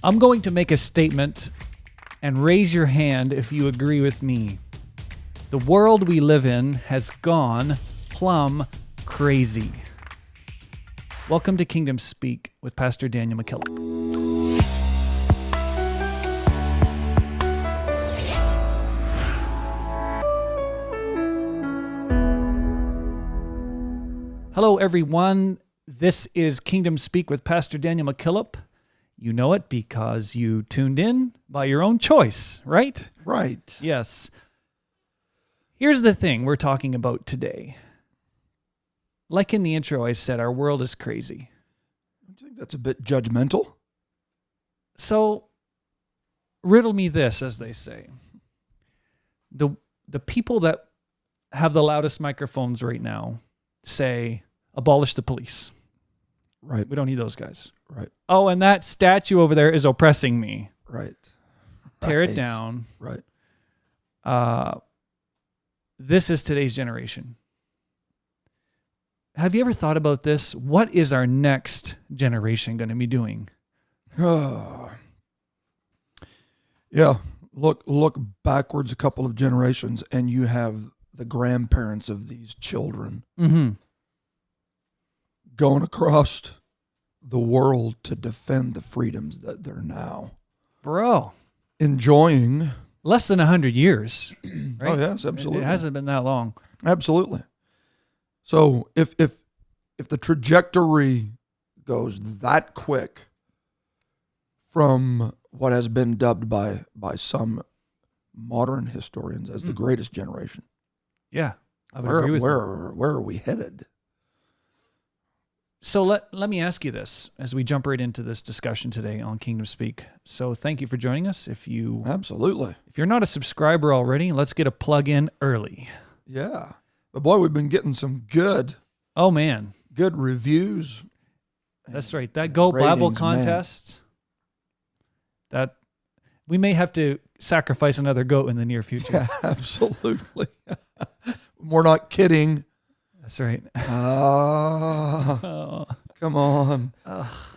I'm going to make a statement and raise your hand if you agree with me. The world we live in has gone plumb crazy. Welcome to Kingdom Speak with Pastor Daniel McKillop. Hello, everyone. This is Kingdom Speak with Pastor Daniel McKillop. You know it because you tuned in by your own choice, right? Right. Yes. Here's the thing we're talking about today. Like in the intro, I said, our world is crazy. Don't you think that's a bit judgmental? So, riddle me this, as they say. The people that have the loudest microphones right now say, abolish the police. Right. We don't need those guys. Right. Oh, and that statue over there is oppressing me. Right. Tear it down. Right. This is today's generation. Have you ever thought about this? What is our next generation going to be doing? Yeah. Look backwards a couple of generations, and you have the grandparents of these children going across the world to defend the freedoms that they're now enjoying. Less than 100 years. Right? Oh yes, absolutely. It hasn't been that long. Absolutely. So if the trajectory goes that quick from what has been dubbed by some modern historians as the greatest generation, yeah, I would agree with where are we headed? So let me ask you this as we jump right into this discussion today on Kingdom Speak. So thank you for joining us. Absolutely. If you're not a subscriber already, let's get a plug in early. Yeah. But boy, we've been getting some good reviews. That's right. That Go Bible ratings, contest. That we may have to sacrifice another goat in the near future. Yeah, absolutely. We're not kidding. That's right. Come on.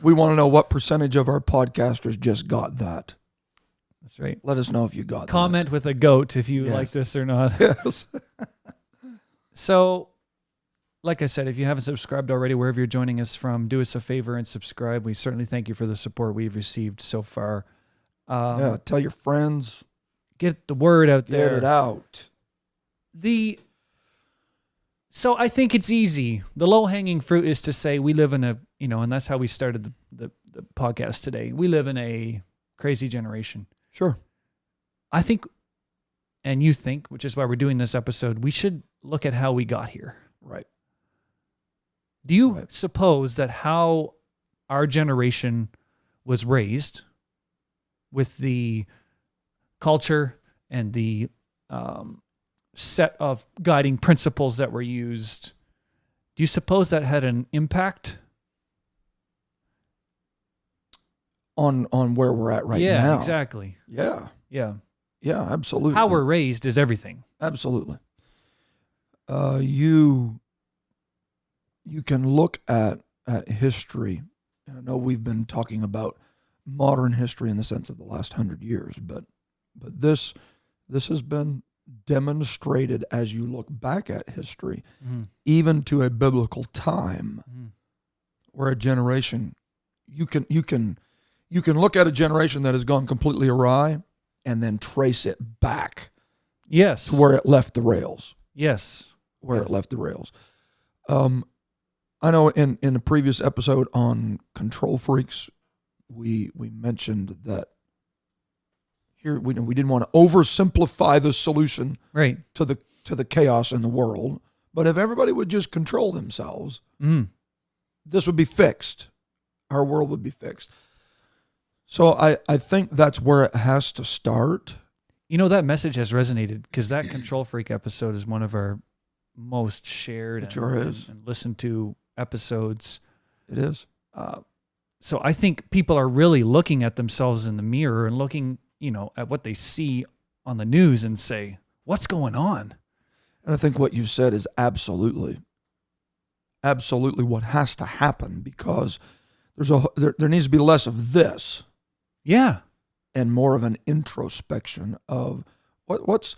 We want to know what percentage of our podcasters just got that. That's right. Let us know if you got Comment with a goat if you like this or not. Yes. So, like I said, if you haven't subscribed already, wherever you're joining us from, do us a favor and subscribe. We certainly thank you for the support we've received so far. Tell your friends. Get the word out there. Get it out. So I think it's easy. The low-hanging fruit is to say we live in and that's how we started the podcast today. We live in a crazy generation. Sure. I think, and you think, which is why we're doing this episode, we should look at how we got here. Right. Do you suppose that how our generation was raised with the culture and the set of guiding principles that were used, do you suppose that had an impact on where we're at now? Yeah, exactly. Yeah. Yeah. Yeah, absolutely. How we're raised is everything. Absolutely. You can look at history, and I know we've been talking about modern history in the sense of the last 100 years, but this has been demonstrated as you look back at history, even to a biblical time, where a generation, you can look at a generation that has gone completely awry and then trace it back Yes. to where it left the rails. Yes. It left the rails. I know in a previous episode on control freaks, we mentioned that here we didn't want to oversimplify the solution to the chaos in the world, but if everybody would just control themselves, this would be fixed. Our world would be fixed. So I think that's where it has to start. You know, that message has resonated because that control freak episode is one of our most shared and listened to episodes. It is. So I think people are really looking at themselves in the mirror and looking, at what they see on the news and say, what's going on? And I think what you said is absolutely what has to happen, because there needs to be less of this Yeah. and more of an introspection of what's,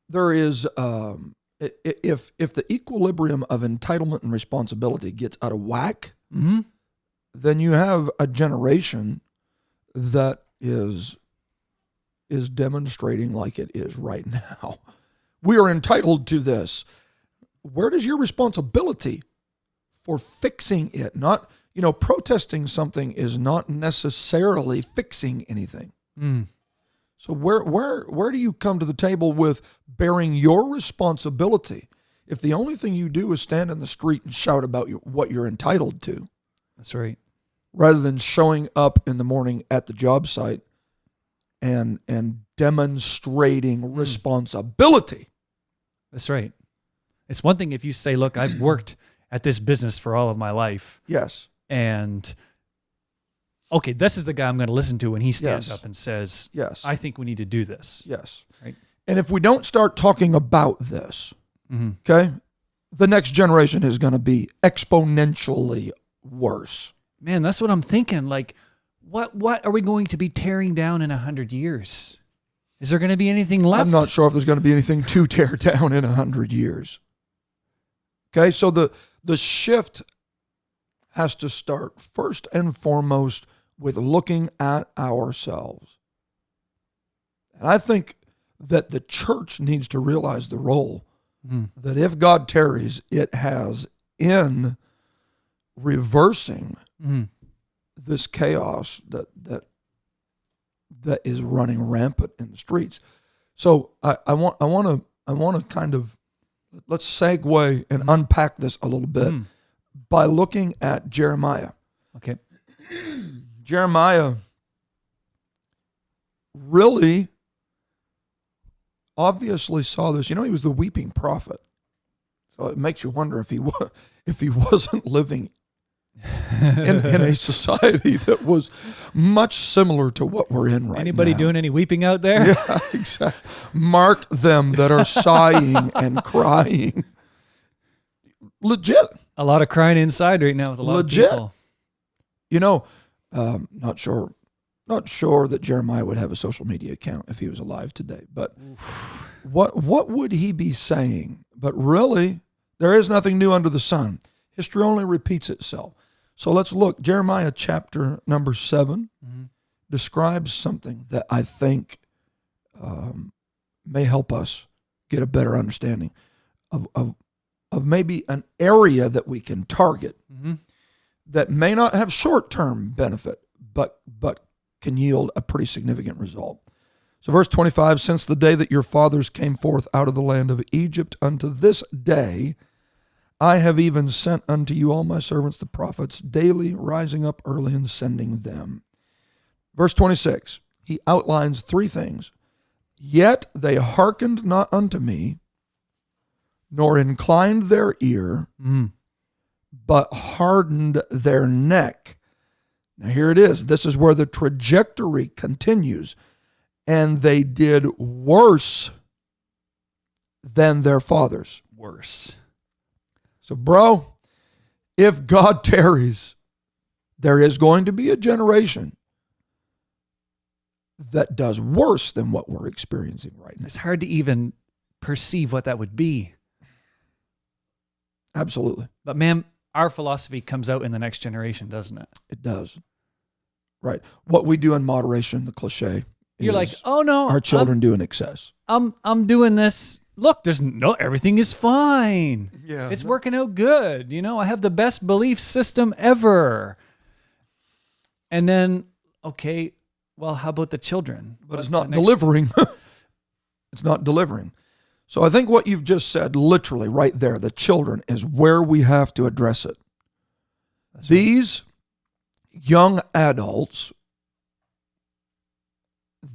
there is, if the equilibrium of entitlement and responsibility gets out of whack, Mm-hmm. then you have a generation that is demonstrating like it is right now. We are entitled to this. Where does your responsibility for fixing it? Not, protesting something is not necessarily fixing anything. Mm. So where do you come to the table with bearing your responsibility if the only thing you do is stand in the street and shout about what you're entitled to? That's right. Rather than showing up in the morning at the job site and demonstrating responsibility. That's right. It's one thing if you say, look, I've worked at this business for all of my life. Yes. And okay, this is the guy I'm going to listen to when he stands up and says, yes, I think we need to do this. Yes. Right. And if we don't start talking about this, okay, the next generation is going to be exponentially worse. Man, that's what I'm thinking. Like, what are we going to be tearing down in 100 years? Is there going to be anything left? I'm not sure if there's going to be anything to tear down in 100 years. Okay, so the shift has to start first and foremost with looking at ourselves. And I think that the church needs to realize the role that if God tarries, it has in reversing this chaos that is running rampant in the streets. So I want to kind of, let's segue and unpack this a little bit by looking at Jeremiah. Okay. Jeremiah really obviously saw this. He was the weeping prophet. So it makes you wonder if he wasn't living in a society that was much similar to what we're in right now. Anybody doing any weeping out there? Yeah, exactly. Mark them that are sighing and crying. Legit. A lot of crying inside right now with a lot of people. Not sure that Jeremiah would have a social media account if he was alive today, but what would he be saying? But really, there is nothing new under the sun. History only repeats itself. So let's look. Jeremiah chapter number 7 describes something that I think may help us get a better understanding of maybe an area that we can target that may not have short-term benefit, but can yield a pretty significant result. So verse 25, since the day that your fathers came forth out of the land of Egypt unto this day, I have even sent unto you all my servants the prophets, daily rising up early and sending them. Verse 26, he outlines 3 things. Yet they hearkened not unto me, nor inclined their ear, but hardened their neck. Now here it is. This is where the trajectory continues. And they did worse than their fathers. Worse. So, bro, if God tarries, there is going to be a generation that does worse than what we're experiencing right now. It's hard to even perceive what that would be. Absolutely. But man, our philosophy comes out in the next generation, doesn't it? It does. Right. What we do in moderation, the cliche. You're like, oh no, our children do in excess. I'm doing this. Look, everything is fine. Yeah. It's working out good. I have the best belief system ever. And then, okay, well, how about the children? But it's not delivering. It's not delivering. So I think what you've just said, literally right there, the children, is where we have to address it. That's These young adults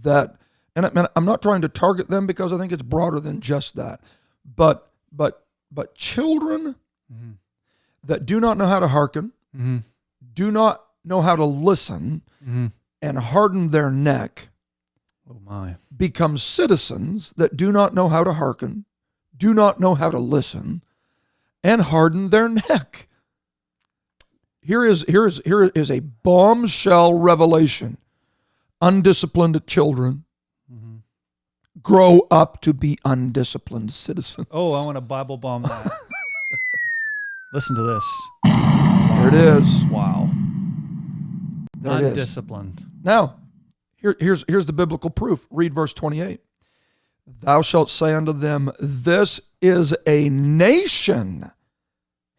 that, and I'm not trying to target them because I think it's broader than just that, but children that do not know how to hearken, do not know how to listen, and harden their neck, become citizens that do not know how to hearken, do not know how to listen, and harden their neck. Here is a bombshell revelation undisciplined children Mm-hmm. grow up to be undisciplined citizens. Oh, I want to Bible bomb that. Listen to this. There it is. Wow. There it is. Undisciplined. Now, here's the biblical proof. Read verse 28. Thou shalt say unto them, this is a nation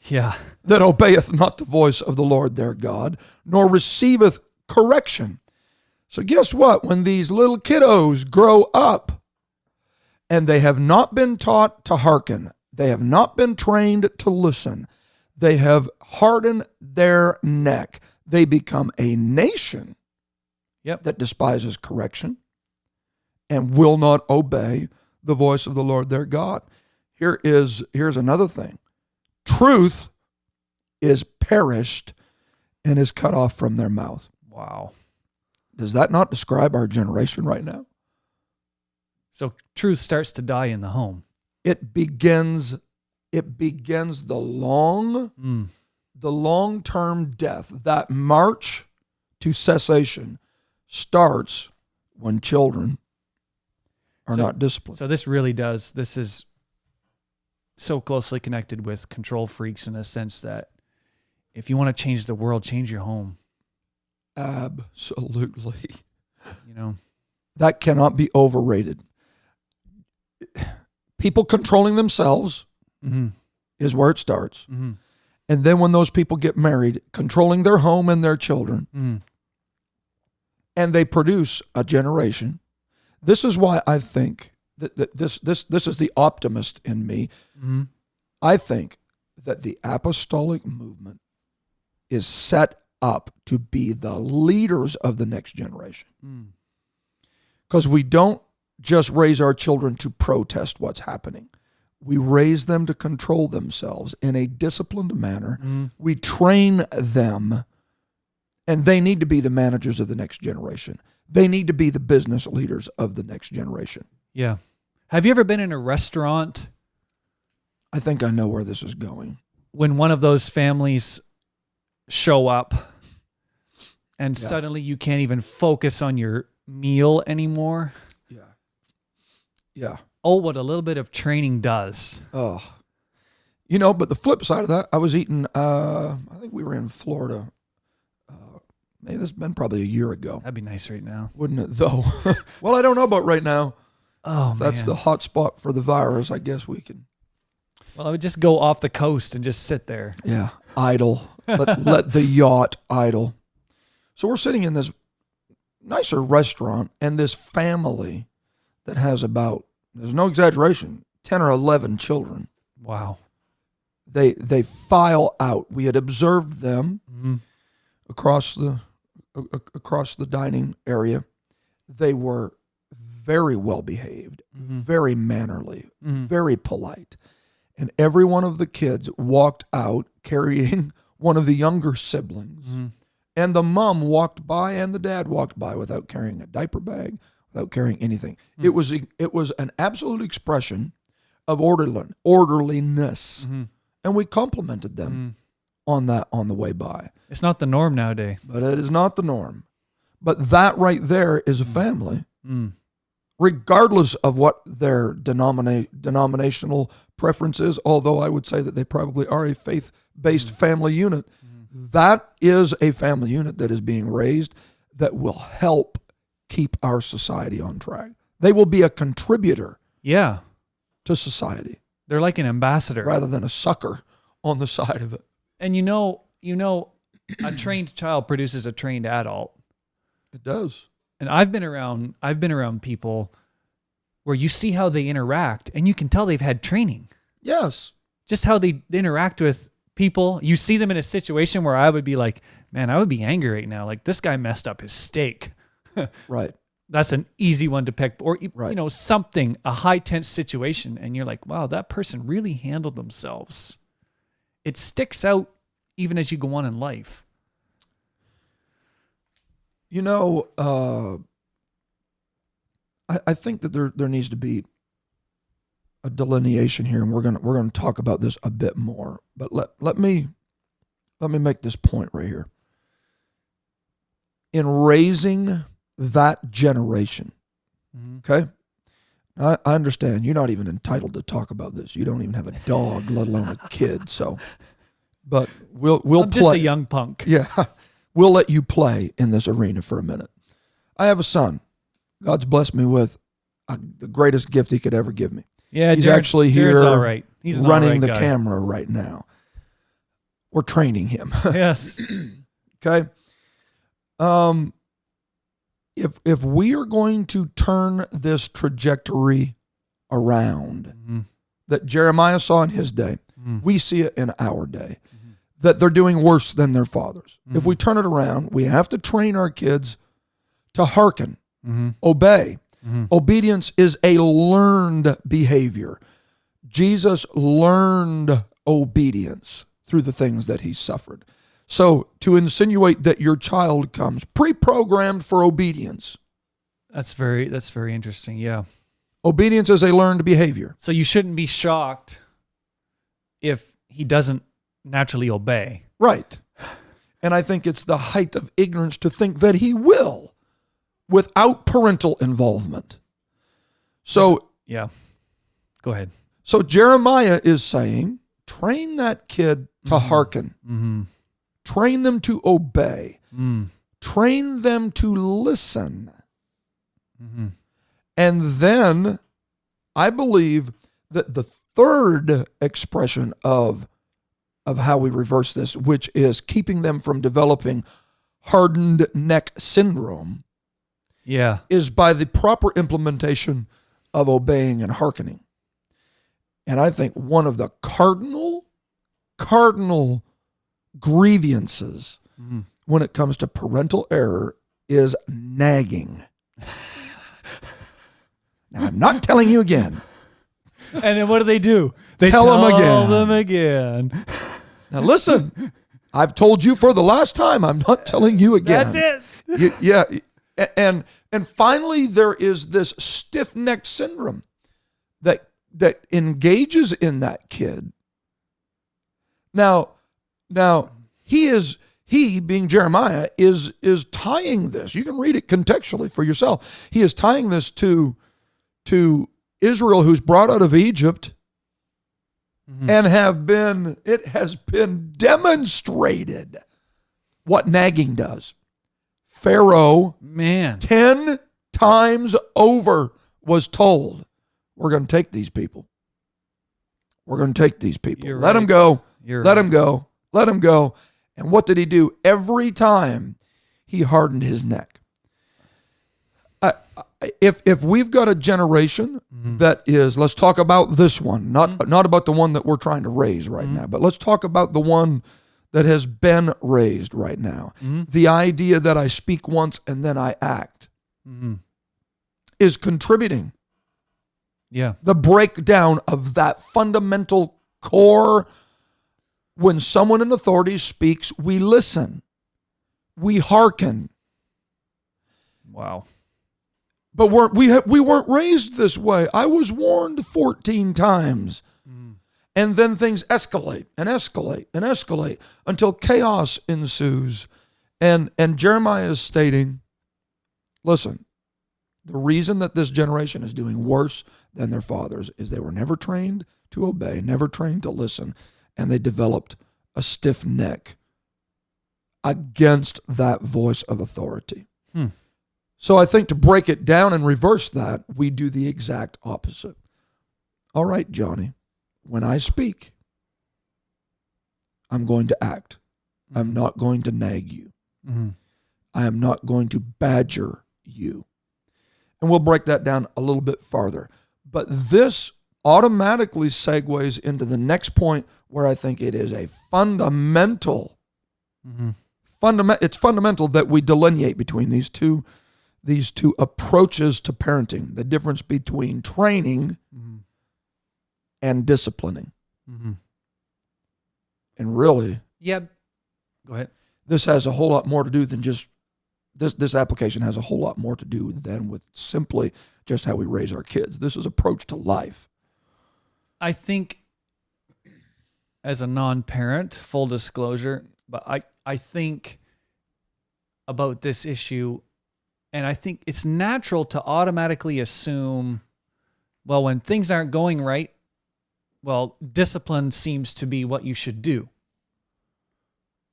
Yeah. that obeyeth not the voice of the Lord their God, nor receiveth correction. So guess what? When these little kiddos grow up and they have not been taught to hearken, they have not been trained to listen, they have hardened their neck, they become a nation that despises correction and will not obey the voice of the Lord their God. Here's another thing. Truth is perished and is cut off from their mouth. Wow. Does that not describe our generation right now? So truth starts to die in the home. It begins the long-term death. That march to cessation starts when children are not disciplined. So this is so closely connected with control freaks in a sense that if you want to change the world, change your home. Absolutely. You know, that cannot be overrated. People controlling themselves is where it starts. Mm-hmm. And then when those people get married, controlling their home and their children, and they produce a generation. This is why I think that this is the optimist in me. Mm-hmm. I think that the apostolic movement is set up to be the leaders of the next generation. Because we don't just raise our children to protest what's happening. We raise them to control themselves in a disciplined manner. We train them, and they need to be the managers of the next generation. They need to be the business leaders of the next generation. Yeah. Have you ever been in a restaurant? I think I know where this is going. When one of those families show up and suddenly you can't even focus on your meal anymore. Yeah. Oh, what a little bit of training does. Oh. You know, but the flip side of that, I was eating, I think we were in Florida. Maybe this has been probably a year ago. That'd be nice right now. Wouldn't it, though? Well, I don't know about right now. Oh, if that's the hot spot for the virus, I guess we can. Well, I would just go off the coast and just sit there. Yeah, idle. Let the yacht idle. So we're sitting in this nicer restaurant, and this family that has about, there's no exaggeration, 10 or 11 children. Wow. They file out. We had observed them across the dining area. They were very well behaved, very mannerly, very polite. And every one of the kids walked out carrying one of the younger siblings. And the mom walked by and the dad walked by without carrying a diaper bag, without carrying anything. It was an absolute expression of orderliness. And we complimented them on the way by. It's not the norm nowadays. But it is not the norm. But that right there is a family. Regardless of what their denominational preference is, although I would say that they probably are a faith-based family unit, that is a family unit that is being raised that will help keep our society on track. They will be a contributor to society. They're like an ambassador. Rather than a sucker on the side of it. And you know, a trained child produces a trained adult. It does. And I've been around people where you see how they interact and you can tell they've had training. Yes. Just how they interact with people. You see them in a situation where I would be like, man, I would be angry right now. Like, this guy messed up his steak. Right. That's an easy one to pick. Or, something, a high tense situation. And you're like, wow, that person really handled themselves. It sticks out even as you go on in life. I think that there needs to be a delineation here, and we're gonna talk about this a bit more. But let me make this point right here. In raising that generation. Mm-hmm. Okay? I understand you're not even entitled to talk about this. You don't even have a dog, let alone a kid. So, but we'll I'm play. just a young punk. Yeah, we'll let you play in this arena for a minute. I have a son. God's blessed me with the greatest gift he could ever give me. Yeah, he's actually Jared's here all right. He's an running all right the guy. camera right now. We're training him. Yes. Okay. If we are going to turn this trajectory around that Jeremiah saw in his day, we see it in our day, that they're doing worse than their fathers. If we turn it around, we have to train our kids to hearken, obey. Obedience is a learned behavior. Jesus learned obedience through the things that he suffered. So to insinuate that your child comes pre-programmed for obedience. That's very interesting. Yeah. Obedience is a learned behavior. So you shouldn't be shocked if he doesn't naturally obey. Right. And I think it's the height of ignorance to think that he will without parental involvement. So yeah. Go ahead. So Jeremiah is saying, train that kid to hearken. Train them to obey. Train them to listen. And then I believe that the third expression of how we reverse this, which is keeping them from developing hardened neck syndrome, is by the proper implementation of obeying and hearkening. And I think one of the cardinal grievances when it comes to parental error is nagging. Now, I'm not telling you again. And then what do? They tell them again. Now listen, I've told you for the last time. I'm not telling you again. That's it. Yeah. And finally, there is this stiff-necked syndrome that engages in that kid. Now he being Jeremiah is tying this. You can read it contextually for yourself. He is tying this to Israel, who's brought out of Egypt, and it has been demonstrated what nagging does. Pharaoh, 10 times over was told, we're going to take these people. We're going to take these people. Let them go. Let them go. Let them go. And what did he do? Every time he hardened his neck. If we've got a generation that is, let's talk about this one, not about the one that we're trying to raise right now, but let's talk about the one that has been raised right now. The idea that I speak once and then I act is contributing. Yeah. The breakdown of that fundamental core. When someone in authority speaks, we listen. We hearken. Wow. But we weren't raised this way. I was warned 14 times. And then things escalate and escalate and escalate until chaos ensues. And Jeremiah is stating, listen, the reason that this generation is doing worse than their fathers is they were never trained to obey, never trained to listen, and they developed a stiff neck against that voice of authority. So I think to break it down and reverse that, we do the exact opposite. All right, Johnny, when I speak, I'm going to act. I'm not going to nag you. I am not going to badger you. And we'll break that down a little bit farther. But this automatically segues into the next point where I think it is a fundamental, it's fundamental that we delineate between these two approaches to parenting, the difference between training and disciplining. And really, go ahead. This has a whole lot more to do than just, this application has a whole lot more to do than with simply just how we raise our kids. This is approach to life. I think as a non-parent, full disclosure, but I think about this issue And I think it's natural to automatically assume, well, when things aren't going right, well, discipline seems to be what you should do.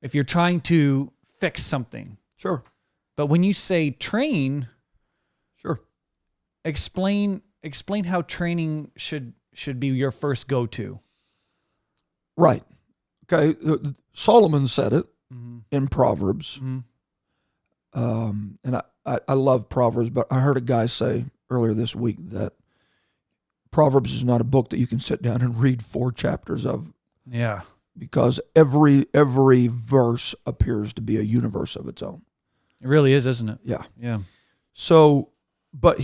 If you're trying to fix something. Sure. But when you say train, Sure. Explain how training should be your first go-to. Right. Okay. Solomon said it in Proverbs. And I love Proverbs, but I heard a guy say earlier this week that Proverbs is not a book that you can sit down and read 4 chapters of. Yeah. Because every verse appears to be a universe of its own. It really is, isn't it? Yeah. Yeah. So, but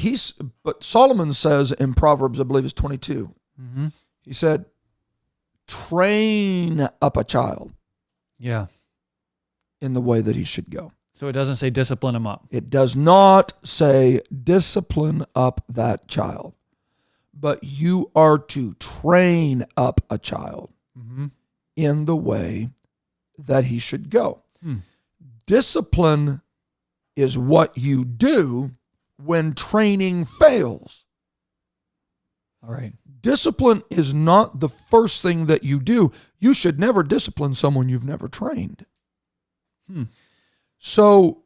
Solomon says in Proverbs, I believe it's 22, he said, train up a child. Yeah. In the way that he should go. So it doesn't say discipline him up. It does not say discipline up that child, but you are to train up a child in the way that he should go. Discipline is what you do when training fails. All right. Discipline is not the first thing that you do. You should never discipline someone you've never trained. So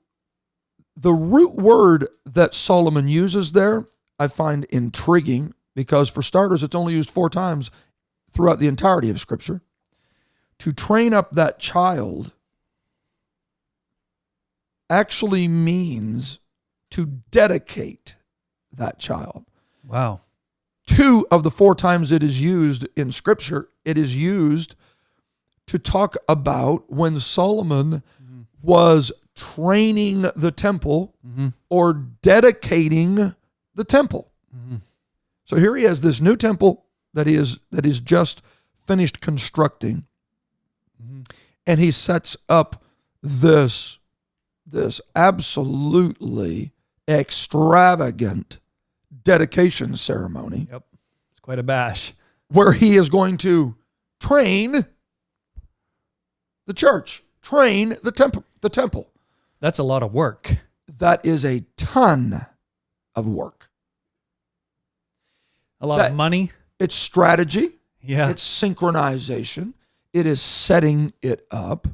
the root word that Solomon uses there, I find intriguing because for starters, it's only used 4 times throughout the entirety of Scripture. To train up that child actually means to dedicate that child. Wow. 2 of the 4 times it is used in Scripture, it is used to talk about when Solomon was training the temple or dedicating the temple. So here he has this new temple that is just finished constructing, and he sets up this absolutely extravagant dedication ceremony. Yep. It's quite a bash. Where he is going to train the church, train the temple. That's a lot of work. That is a ton of work. A lot of money. It's strategy. Yeah. It's synchronization. It is setting it up.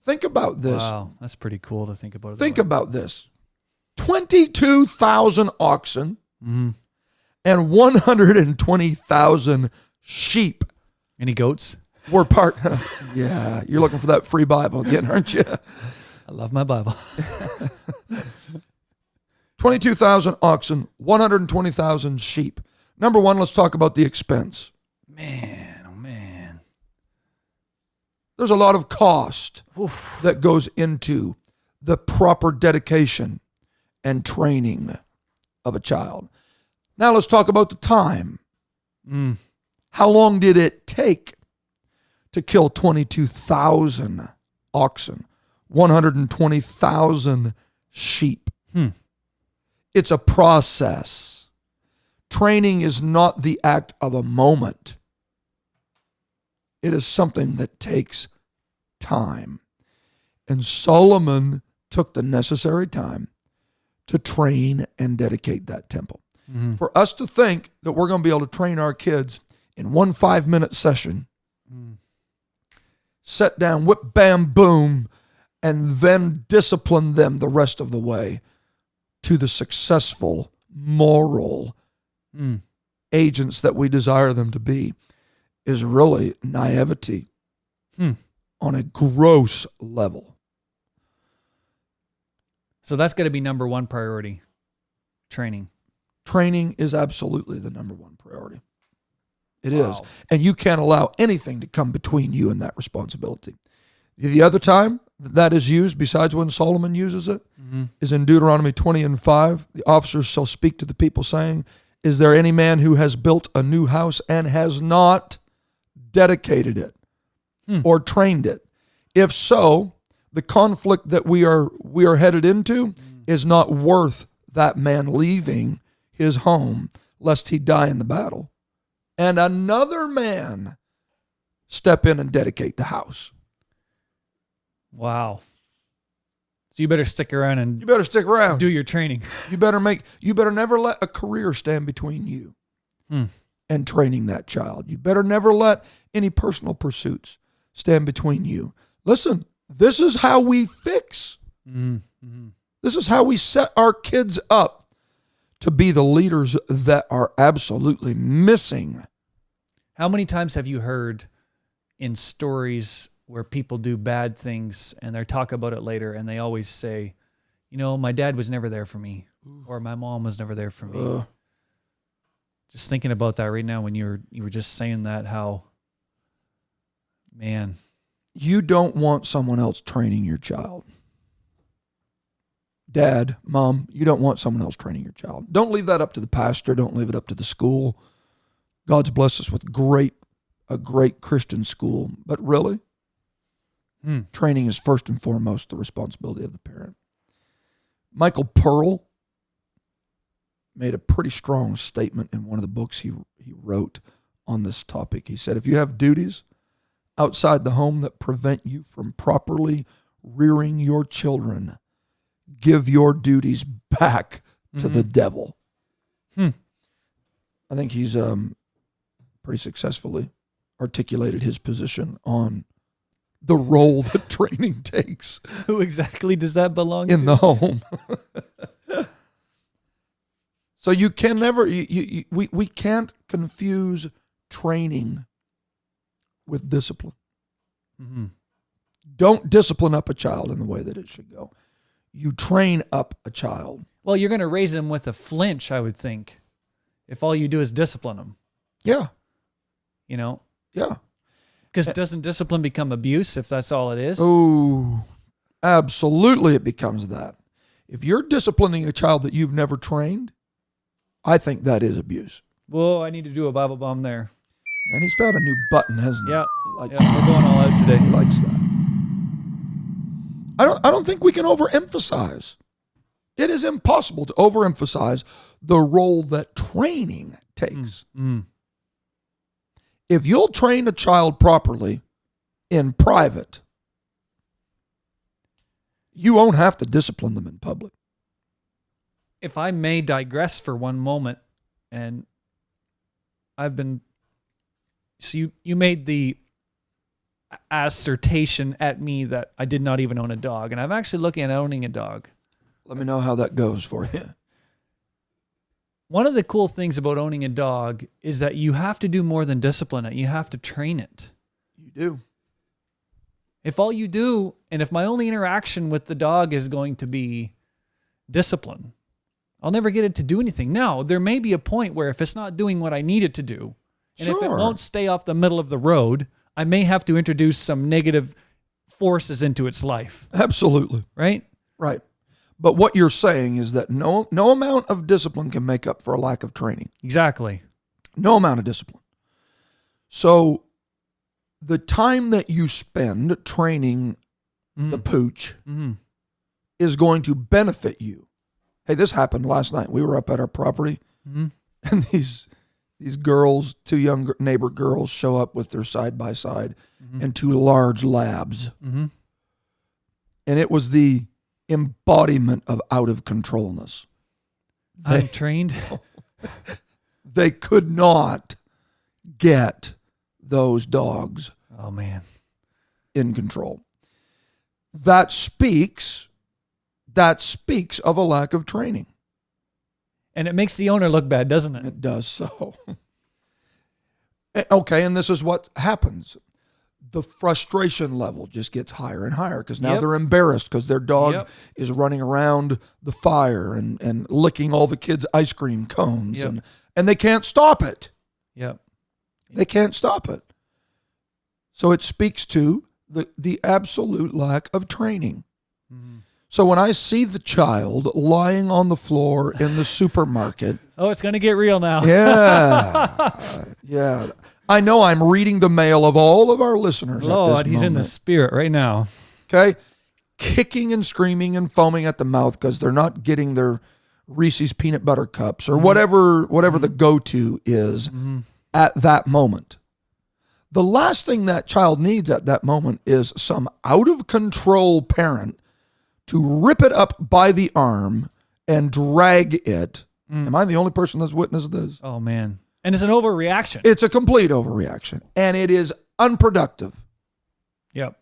Think about this. Wow. That's pretty cool to think about. Think about this. 22,000 oxen and 120,000 sheep. Any goats? Were part. Yeah, you're looking for that free Bible again, aren't you? I love my Bible. 22,000 oxen, 120,000 sheep. Number one, let's talk about the expense. Man, oh man. There's a lot of cost that goes into the proper dedication and training of a child. Now let's talk about the time. How long did it take to kill 22,000 oxen, 120,000 sheep? It's a process. Training is not the act of a moment. It is something that takes time. And Solomon took the necessary time to train and dedicate that temple. For us to think that we're going to be able to train our kids in one 5-minute session, set down, whip, bam, boom, and then discipline them the rest of the way to the successful, moral agents that we desire them to be, is really naivety on a gross level. So that's got to be number one priority, training. Training is absolutely the number one priority. It is. And you can't allow anything to come between you and that responsibility. The other time that is used, besides when Solomon uses it, is in Deuteronomy 20:5. The officers shall speak to the people saying, is there any man who has built a new house and has not dedicated it or trained it? If so, the conflict that we are headed into is not worth that man leaving his home lest he die in the battle and another man step in and dedicate the house. Wow. So you better stick around and You better stick around. do your training. You better never let a career stand between you and training that child. You better never let any personal pursuits stand between you. Listen, this is how we fix. Mm-hmm. This is how we set our kids up to be the leaders that are absolutely missing. How many times have you heard in stories where people do bad things and they talk about it later and they always say, you know, my dad was never there for me or my mom was never there for me. Just thinking about that right now when you were just saying that, how, man. You don't want someone else training your child. Dad, mom, you don't want someone else training your child. Don't leave that up to the pastor. Don't leave it up to the school. God's blessed us with a great Christian school. But really, training is first and foremost the responsibility of the parent. Michael Pearl made a pretty strong statement in one of the books he wrote on this topic. He said, if you have duties outside the home that prevent you from properly rearing your children, give your duties back to the devil. I think he's pretty successfully articulated his position on the role that training takes. Who exactly does that belong to? In the home. So you can never, we can't confuse training with discipline. Mm-hmm. Don't discipline up a child in the way that it should go. You train up a child. Well, you're going to raise him with a flinch, I would think, if all you do is discipline him. Yeah. You know? Yeah. Because doesn't discipline become abuse if that's all it is? Oh, absolutely it becomes that. If you're disciplining a child that you've never trained, I think that is abuse. Whoa, I need to do a Bible bomb there. And he's found a new button, hasn't he? Yeah, He likes we're going all out today. He likes that. I don't think we can overemphasize. It is impossible to overemphasize the role that training takes. If you'll train a child properly in private, you won't have to discipline them in public. If I may digress for one moment, and so you made the assertion at me that I did not even own a dog, and I'm actually looking at owning a dog. Let me know how that goes for you. One of the cool things about owning a dog is that you have to do more than discipline it. You have to train it. You do. If all you do, and if my only interaction with the dog is going to be discipline, I'll never get it to do anything. Now, there may be a point where if it's not doing what I need it to do, and if it won't stay off the middle of the road, I may have to introduce some negative forces into its life. Absolutely. Right? Right. But what you're saying is that no amount of discipline can make up for a lack of training. Exactly. No amount of discipline. So the time that you spend training the pooch is going to benefit you. Hey, this happened last night. We were up at our property, and these girls, two young neighbor girls, show up with their side-by-side and two large labs. And it was the embodiment of out of controlness. I'm trained. They could not get those dogs in control. That speaks of a lack of training. And it makes the owner look bad, doesn't it? It does so. Okay, and this is what happens. The frustration level just gets higher and higher because now they're embarrassed because their dog is running around the fire and licking all the kids' ice cream cones and they can't stop it. They can't stop it. So it speaks to the absolute lack of training. So when I see the child lying on the floor in the supermarket. Oh, it's going to get real now. Yeah. I know I'm reading the mail of all of our listeners. Lord, he's in the spirit right now. Okay. Kicking and screaming and foaming at the mouth because they're not getting their Reese's peanut butter cups or whatever the go-to is at that moment. The last thing that child needs at that moment is some out of control parent to rip it up by the arm and drag it. Am I the only person that's witnessed this? Oh, man. And it's an overreaction. It's a complete overreaction, and it is unproductive. Yep.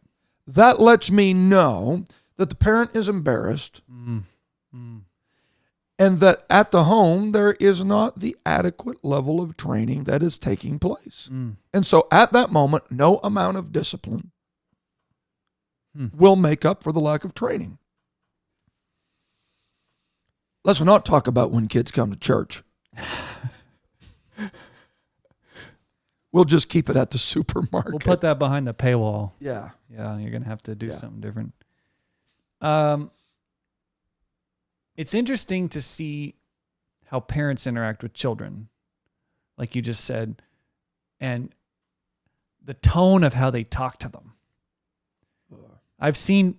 That lets me know that the parent is embarrassed and that at the home there is not the adequate level of training that is taking place. And so at that moment, no amount of discipline will make up for the lack of training. Let's not talk about when kids come to church. We'll just keep it at the supermarket. We'll put that behind the paywall. Yeah. Yeah, you're going to have to do something different. It's interesting to see how parents interact with children, like you just said, and the tone of how they talk to them. I've seen,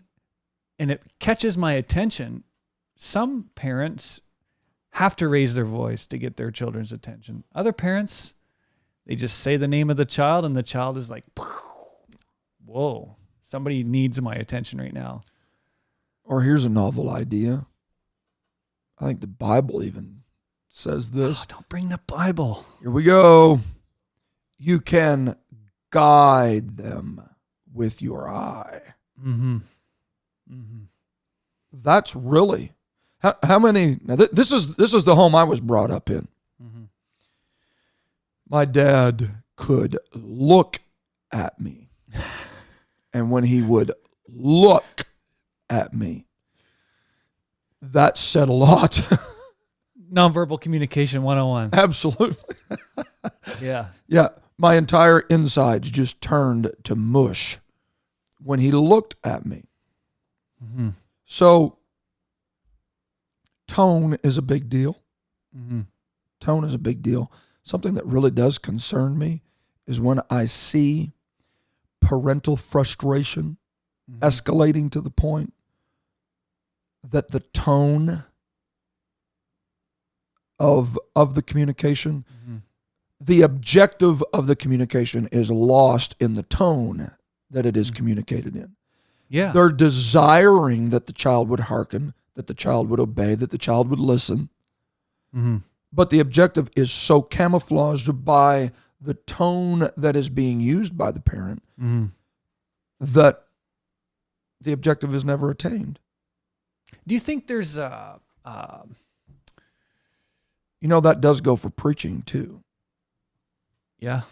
and it catches my attention, some parents have to raise their voice to get their children's attention. Other parents, they just say the name of the child and the child is like, whoa, somebody needs my attention right now. Or here's a novel idea. I think the Bible even says this. Oh, don't bring the Bible. Here we go. You can guide them with your eye. That's really how many. Now this is the home I was brought up in. My dad could look at me, and when he would look at me, that said a lot. Nonverbal communication 101. Absolutely. Yeah. Yeah. My entire insides just turned to mush when he looked at me. So tone is a big deal. Tone is a big deal. Something that really does concern me is when I see parental frustration escalating to the point that the tone of the communication, the objective of the communication is lost in the tone that it is communicated in. Yeah. They're desiring that the child would hearken, that the child would obey, that the child would listen. But the objective is so camouflaged by the tone that is being used by the parent that the objective is never attained. Do you think there's You know, that does go for preaching too. Yeah.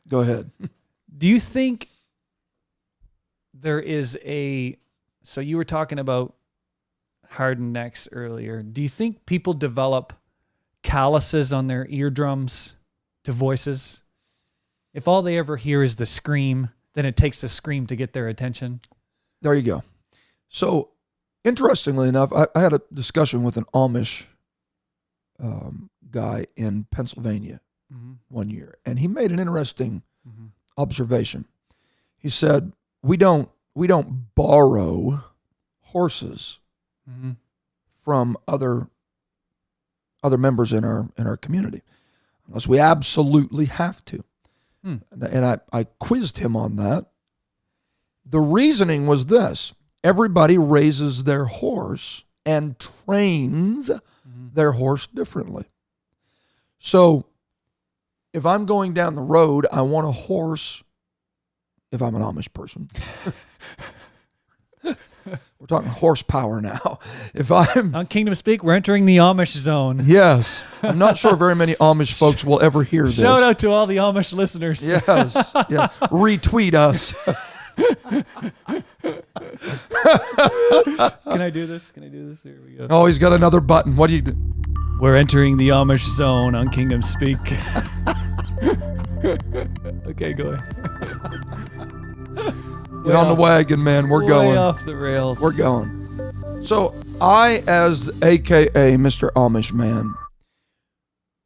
Go ahead. Do you think there is so you were talking about hardened necks earlier. Do you think people develop calluses on their eardrums to voices? If all they ever hear is the scream, then it takes the scream to get their attention. There you go. So, interestingly enough, I had a discussion with an Amish guy in Pennsylvania one year, and he made an interesting observation. He said, "We don't borrow horses from other members in our community unless we absolutely have to." And I quizzed him on that. The reasoning was this: everybody raises their horse and trains their horse differently. So if I'm going down the road, I want a horse, if I'm an Amish person. We're talking horsepower now. If I'm on Kingdom Speak, we're entering the Amish zone. Yes. I'm not sure very many Amish folks will ever hear this. Shout out to all the Amish listeners. Yes. Yeah. Retweet us. Can I do this? Here we go. Oh, he's got another button. What do you do? We're entering the Amish zone on Kingdom Speak. Okay, go ahead. Get on the wagon, man. We're going. Way off the rails. We're going. So I, as AKA Mr. Amish Man,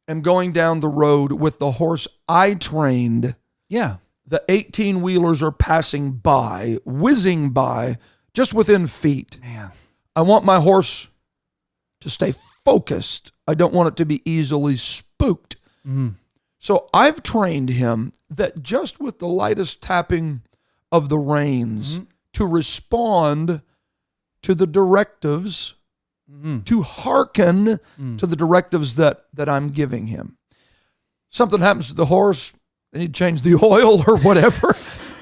am going down the road with the horse I trained. Yeah. The 18-wheelers are passing by, whizzing by, just within feet. Man. I want my horse to stay focused. I don't want it to be easily spooked. So I've trained him that just with the lightest tapping of the reins to respond to the directives, to hearken to the directives that I'm giving him. Something happens to the horse, they need to change the oil or whatever,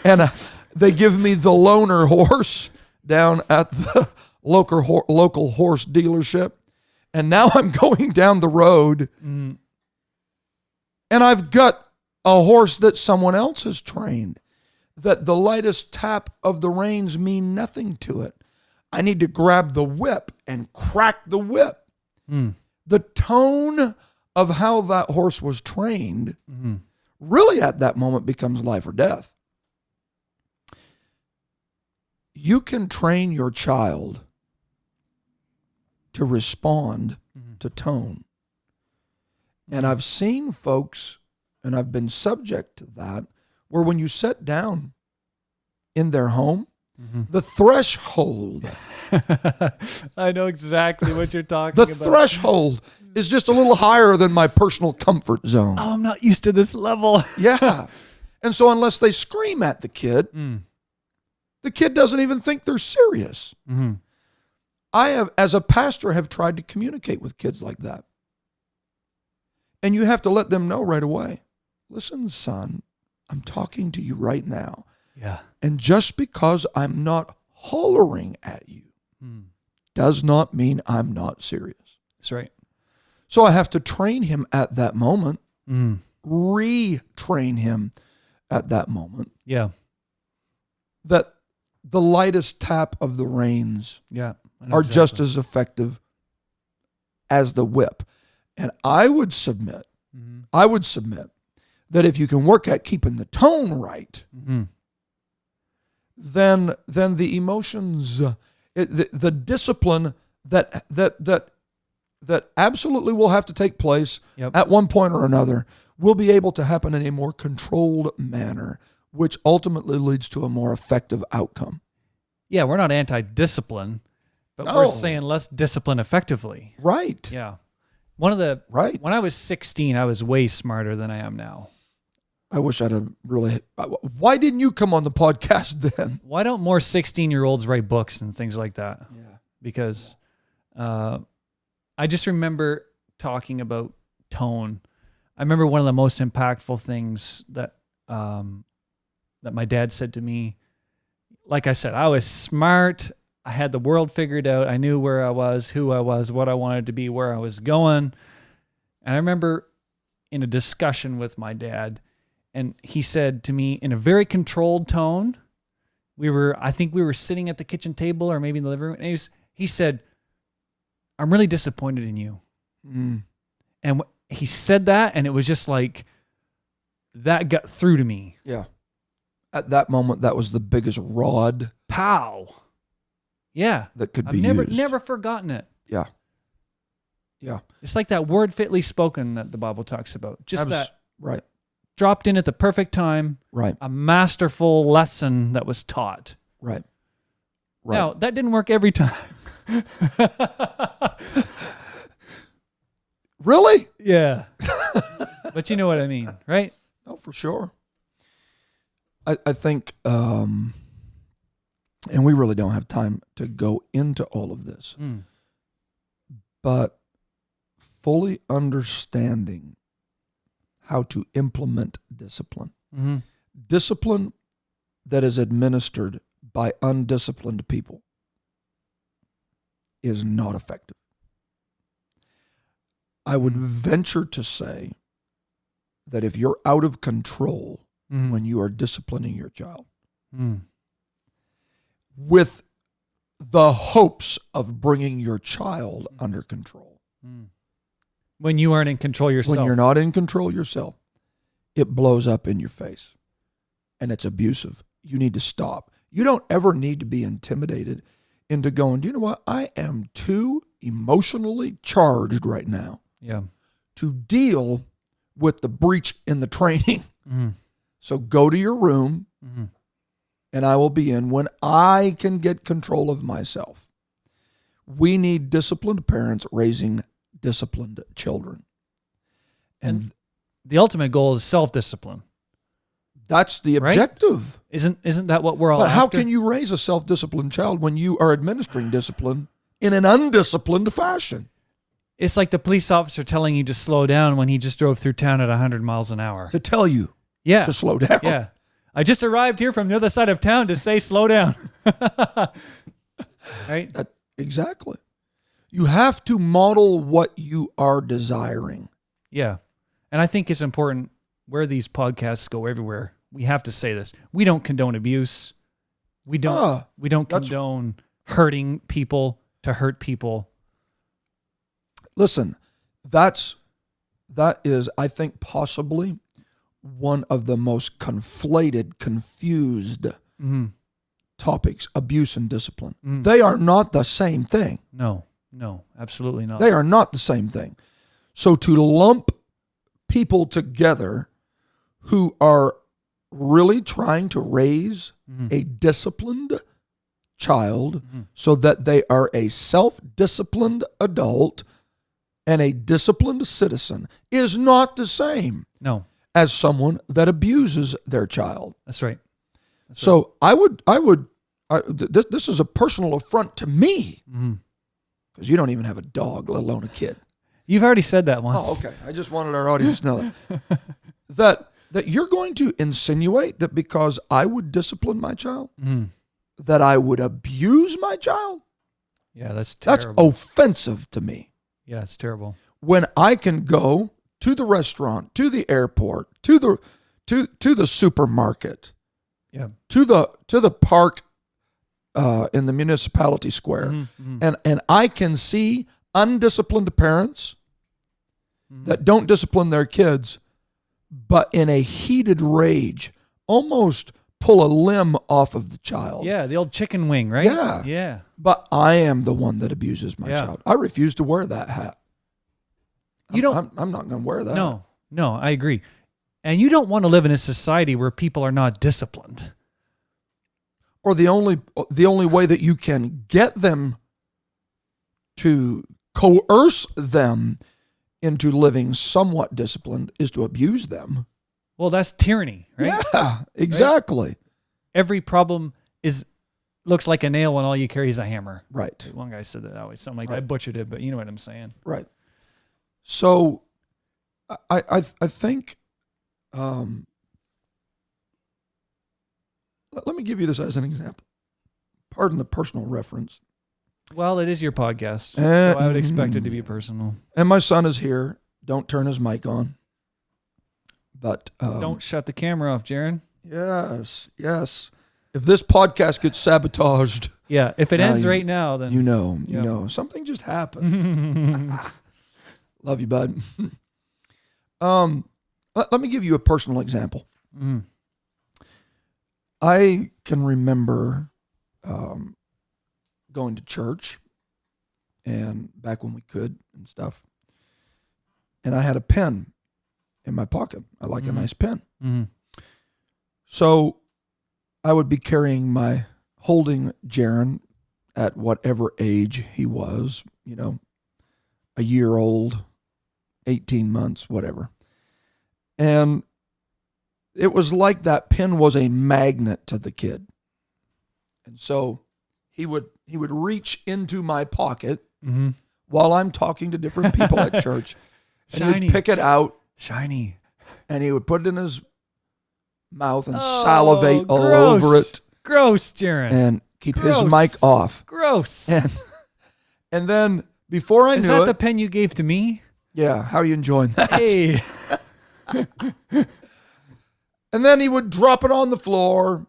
and they give me the loaner horse down at the local horse dealership, and now I'm going down the road, and I've got a horse that someone else has trained, that the lightest tap of the reins mean nothing to it. I need to grab the whip and crack the whip. The tone of how that horse was trained really at that moment becomes life or death. You can train your child to respond to tone. And I've seen folks, and I've been subject to that, where when you sit down in their home, the threshold. I know exactly what you're talking about. The threshold is just a little higher than my personal comfort zone. Oh, I'm not used to this level. Yeah. And so unless they scream at the kid doesn't even think they're serious. I have, as a pastor, have tried to communicate with kids like that. And you have to let them know right away. Listen, son, I'm talking to you right now. Yeah. And just because I'm not hollering at you does not mean I'm not serious. That's right. So I have to train him at that moment, retrain him at that moment. Yeah. That the lightest tap of the reins are just as effective as the whip. And I would submit that if you can work at keeping the tone right, then the emotions, the discipline that absolutely will have to take place at one point or another will be able to happen in a more controlled manner, which ultimately leads to a more effective outcome. Yeah, we're not anti-discipline, but we're saying let's discipline effectively. Right. Yeah. When I was 16, I was way smarter than I am now. I wish I'd have really. Why didn't you come on the podcast then? Why don't more 16-year-olds write books and things like that? Yeah. Because I just remember talking about tone. I remember one of the most impactful things that my dad said to me. Like I said, I was smart. I had the world figured out. I knew where I was, who I was, what I wanted to be, where I was going. And I remember in a discussion with my dad, and he said to me in a very controlled tone, I think we were sitting at the kitchen table or maybe in the living room, and he said, I'm really disappointed in you. And he said that, and it was just like, that got through to me. Yeah. At that moment, that was the biggest rod. Pow. Yeah. That could be used. I've never forgotten it. Yeah. Yeah. It's like that word fitly spoken that the Bible talks about. Just that. Right. Dropped in at the perfect time. Right. A masterful lesson that was taught. Right. Now, that didn't work every time. Really? Yeah. But you know what I mean, right? No, for sure. I think, and we really don't have time to go into all of this, but fully understanding how to implement discipline. Discipline that is administered by undisciplined people is not effective. I would venture to say that if you're out of control when you are disciplining your child with the hopes of bringing your child under control. When you aren't in control yourself. When you're not in control yourself, it blows up in your face and it's abusive. You need to stop. You don't ever need to be intimidated into going, do you know what? I am too emotionally charged right now to deal with the breach in the training. So go to your room and I will be in when I can get control of myself. We need disciplined parents raising disciplined children. And the ultimate goal is self-discipline. That's the Right? objective. Isn't that what we're all But how after? can you raise a self-disciplined child when you are administering discipline in an undisciplined fashion? It's like the police officer telling you to slow down when he just drove through town at 100 miles an hour. To tell you Yeah. to slow down. Yeah. I just arrived here from the other side of town to say slow down. Right? Exactly. You have to model what you are desiring. Yeah. And I think it's important where these podcasts go everywhere. We have to say this. We don't condone abuse. We don't condone hurting people to hurt people. Listen, that is, I think, possibly one of the most conflated, confused topics, abuse and discipline. They are not the same thing. No, absolutely not. They are not the same thing. So to lump people together who are really trying to raise a disciplined child so that they are a self-disciplined adult and a disciplined citizen is not the same as someone that abuses their child. That's right. So this is a personal affront to me because you don't even have a dog, let alone a kid. You've already said that once. Oh, okay. I just wanted our audience to know that you're going to insinuate that because I would discipline my child, that I would abuse my child. Yeah, that's terrible. That's offensive to me. Yeah, it's terrible. When I can go to the restaurant, to the airport, to the supermarket, to the park in the municipality square, and I can see undisciplined parents that don't discipline their kids, but in a heated rage, almost pull a limb off of the child. Yeah, the old chicken wing, right? Yeah. But I am the one that abuses my child. I refuse to wear that hat. I'm not going to wear that. No, I agree. And you don't want to live in a society where people are not disciplined. Or the only way that you can get them to coerce them into living somewhat disciplined is to abuse them. Well, that's tyranny, right? Yeah, exactly. Right? Every problem looks like a nail when all you carry is a hammer. Right. One guy said that always, something like that. I butchered it, but you know what I'm saying. Right. So I think let me give you this as an example. Pardon the personal reference. Well, it is your podcast, so I would expect it to be personal. And my son is here. Don't turn his mic on. But don't shut the camera off, Jaron. Yes. If this podcast gets sabotaged, if it ends right now, then you know something just happened. Love you, bud. Let me give you a personal example. I can remember going to church, and back when we could and stuff, and I had a pen in my pocket. I like a nice pen. So I would be holding Jaron at whatever age he was, a year old, 18 months, whatever. And it was like that pen was a magnet to the kid. And so he would reach into my pocket while I'm talking to different people at church. And he would pick it out. Shiny. And he would put it in his mouth and salivate all over it. Gross, Jaron. And keep his mic off. Gross. And then before I knew it. Is that the pen you gave to me? Yeah. How are you enjoying that? Hey. And then he would drop it on the floor.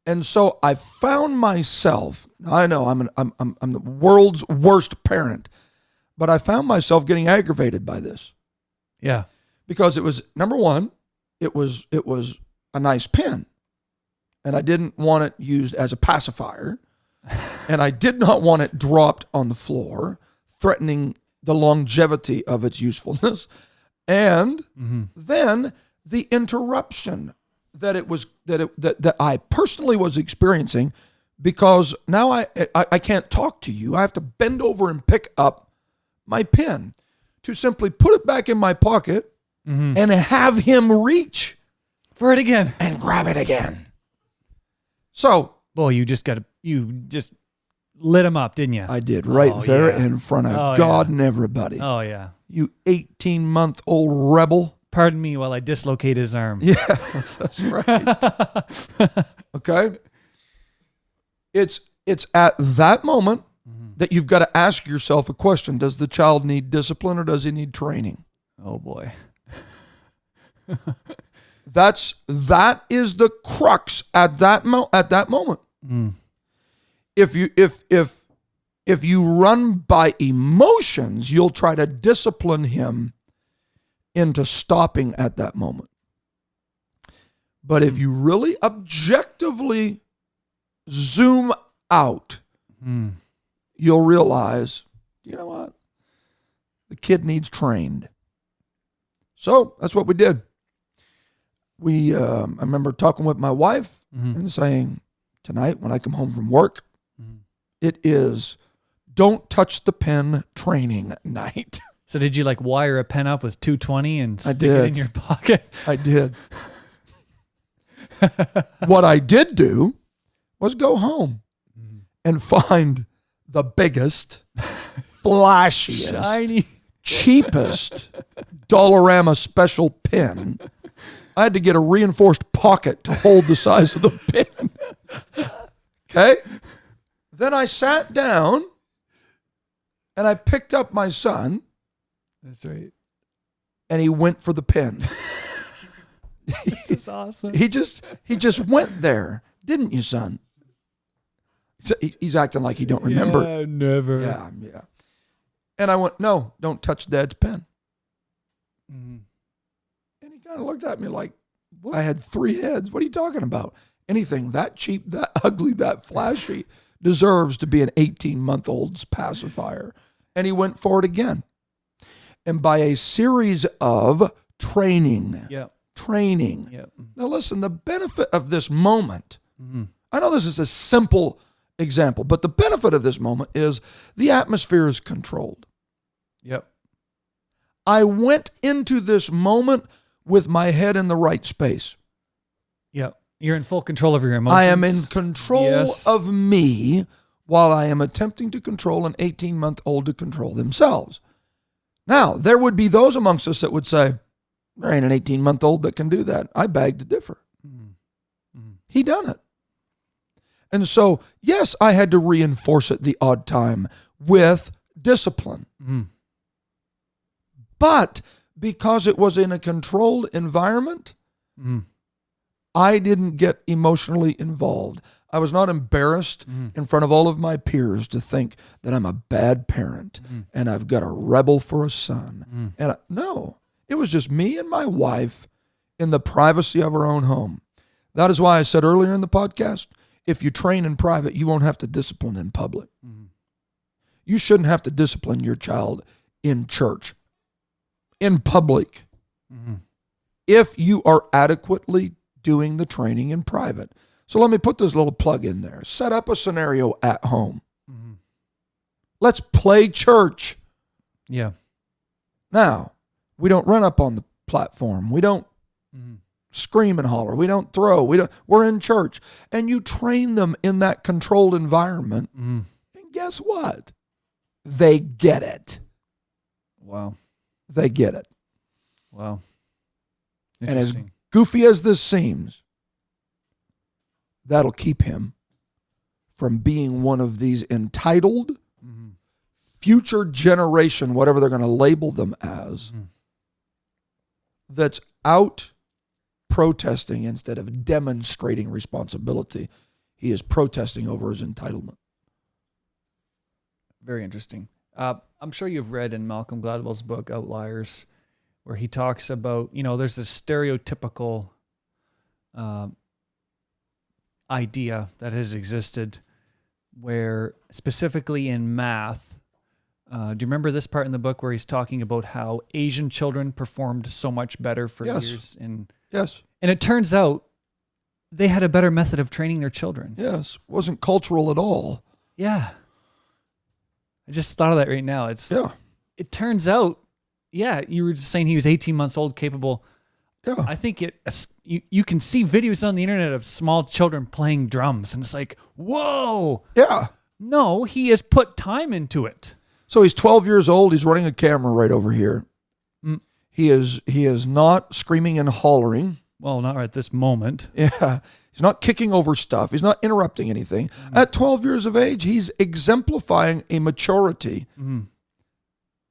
And so I found myself, I know I'm the world's worst parent, but I found myself getting aggravated by this. Yeah. Because it was, number one, it was a nice pen. And I didn't want it used as a pacifier. And I did not want it dropped on the floor, threatening the longevity of its usefulness. And then the interruption that I personally was experiencing, because now I can't talk to you. I have to bend over and pick up my pen to simply put it back in my pocket and have him reach For it again. And grab it again. So, boy, you just lit him up, didn't you? I did, right there in front of God and everybody. Oh, yeah. You 18-month-old rebel. Pardon me while I dislocate his arm. Yeah, that's right. Okay? It's at that moment that you've got to ask yourself a question. Does the child need discipline or does he need training? Oh, boy. That is the crux at that moment. Mm. If you run by emotions, you'll try to discipline him into stopping at that moment. But if you really objectively zoom out, you'll realize, you know what? The kid needs trained. So that's what we did. I remember talking with my wife and saying, tonight when I come home from work, it is don't touch the pen training night. So did you like wire a pen up with 220 and stick it in your pocket? I did. What I did do was go home and find the biggest, flashiest, shiny, cheapest Dollarama special pen. I had to get a reinforced pocket to hold the size of the pen. Okay? Then I sat down and I picked up my son. That's right. And he went for the pen. This is awesome. He just went there, didn't you, son? So he's acting like he don't remember. Yeah, never. Yeah. And I went, no, don't touch Dad's pen. And he kind of looked at me like, what? I had 3 heads. What are you talking about? Anything that cheap, that ugly, that flashy deserves to be an 18-month-old's pacifier. And he went for it again. And by a series of training. Now listen, the benefit of this moment, I know this is a simple example, but the benefit of this moment is the atmosphere is controlled. Yep. I went into this moment with my head in the right space. Yep. You're in full control of your emotions. I am in control of me while I am attempting to control an 18-month-old to control themselves. Now, there would be those amongst us that would say, there ain't an 18-month-old that can do that. I beg to differ. He done it. And so, yes, I had to reinforce it the odd time with discipline. But because it was in a controlled environment, I didn't get emotionally involved. I was not embarrassed in front of all of my peers to think that I'm a bad parent and I've got a rebel for a son. And no, it was just me and my wife in the privacy of our own home. That is why I said earlier in the podcast, if you train in private, you won't have to discipline in public. You shouldn't have to discipline your child in church, in public, if you are adequately doing the training in private. So let me put this little plug in there. Set up a scenario at home. Let's play church. Yeah. Now, we don't run up on the platform. We don't scream and holler. We don't throw. We're in church. And you train them in that controlled environment. And guess what? They get it. Wow. They get it. Wow. And as goofy as this seems, that'll keep him from being one of these entitled future generation, whatever they're going to label them as, that's out protesting instead of demonstrating responsibility. He is protesting over his entitlement. Very interesting. I'm sure you've read in Malcolm Gladwell's book, Outliers, where he talks about, there's this stereotypical idea that has existed where specifically in math, do you remember this part in the book where he's talking about how Asian children performed so much better for years? Yes. And it turns out they had a better method of training their children. Yes. Wasn't cultural at all. Yeah. I just thought of that right now. It turns out, you were just saying he was 18 months old, capable. Yeah. I think you can see videos on the internet of small children playing drums, and it's like, whoa. Yeah. No, he has put time into it. So he's 12 years old. He's running a camera right over here. He is not screaming and hollering. Well, not right at this moment. Yeah. He's not kicking over stuff. He's not interrupting anything. At 12 years of age, he's exemplifying a maturity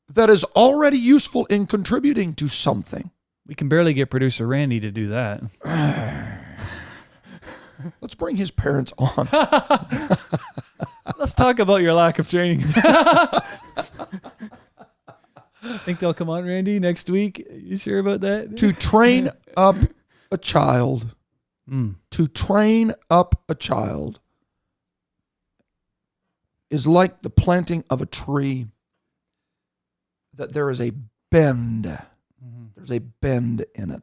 that is already useful in contributing to something. We can barely get producer Randy to do that. Let's bring his parents on. Let's talk about your lack of training. Think they'll come on, Randy, next week? You sure about that? To train up a child, to train up a child is like the planting of a tree that there is a bend. There's a bend in it.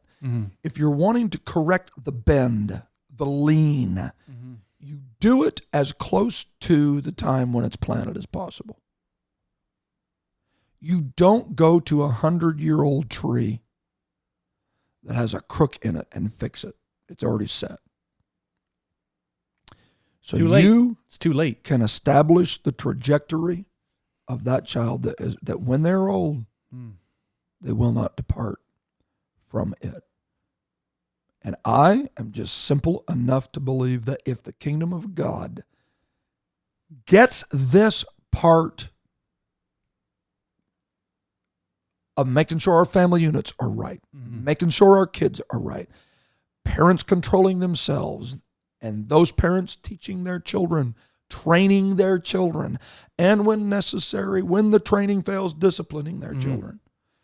If you're wanting to correct the bend, the lean, you do it as close to the time when it's planted as possible. You don't go to 100-year-old tree that has a crook in it and fix it. It's already set. So It's too late. Can establish the trajectory of that child that when they're old, they will not depart from it. And I am just simple enough to believe that if the kingdom of God gets this part of making sure our family units are right, making sure our kids are right, parents controlling themselves, and those parents teaching their children, training their children, and when necessary, when the training fails, disciplining their children.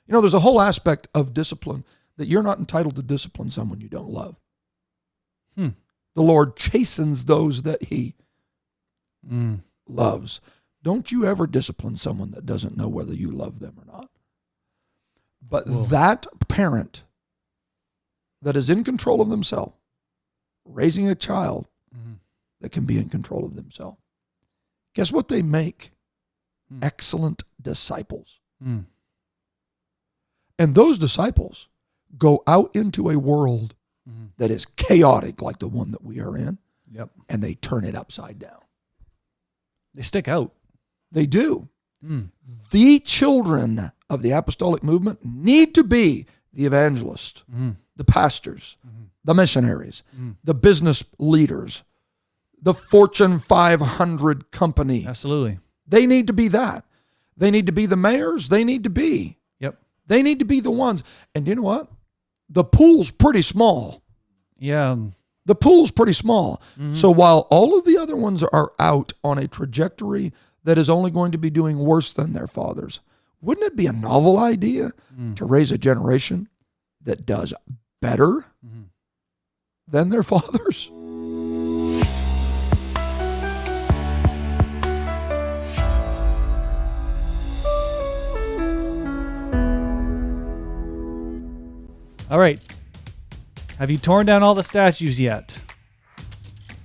You know, there's a whole aspect of discipline that you're not entitled to discipline someone you don't love. The Lord chastens those that he loves. Don't you ever discipline someone that doesn't know whether you love them or not. But that parent that is in control of themselves, raising a child that can be in control of themselves, guess what they make? Excellent disciples. And those disciples go out into a world that is chaotic like the one that we are in, and they turn it upside down. They stick out. They do. The children of the apostolic movement need to be the evangelists, the pastors, the missionaries, the business leaders, the Fortune 500 company. Absolutely. They need to be that. They need to be the mayors. They need to be. They need to be the ones. And you know what? The pool's pretty small. Yeah. The pool's pretty small. So while all of the other ones are out on a trajectory that is only going to be doing worse than their fathers, wouldn't it be a novel idea to raise a generation that does better than their fathers? All right. Have you torn down all the statues yet?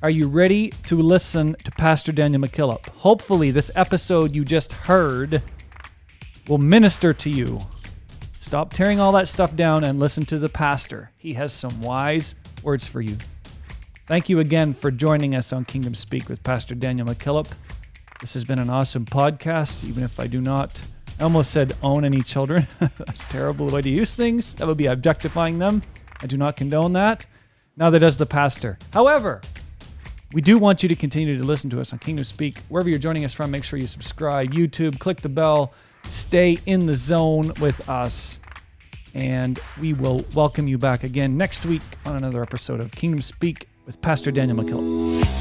Are you ready to listen to Pastor Daniel McKillop? Hopefully this episode you just heard will minister to you. Stop tearing all that stuff down and listen to the pastor. He has some wise words for you. Thank you again for joining us on Kingdom Speak with Pastor Daniel McKillop. This has been an awesome podcast, even if I do not, I almost said own any children. That's a terrible way to use things. That would be objectifying them. I do not condone that. Neither does the pastor. However, we do want you to continue to listen to us on Kingdom Speak. Wherever you're joining us from, make sure you subscribe, YouTube, click the bell, stay in the zone with us, and we will welcome you back again next week on another episode of Kingdom Speak with Pastor Daniel McKillop.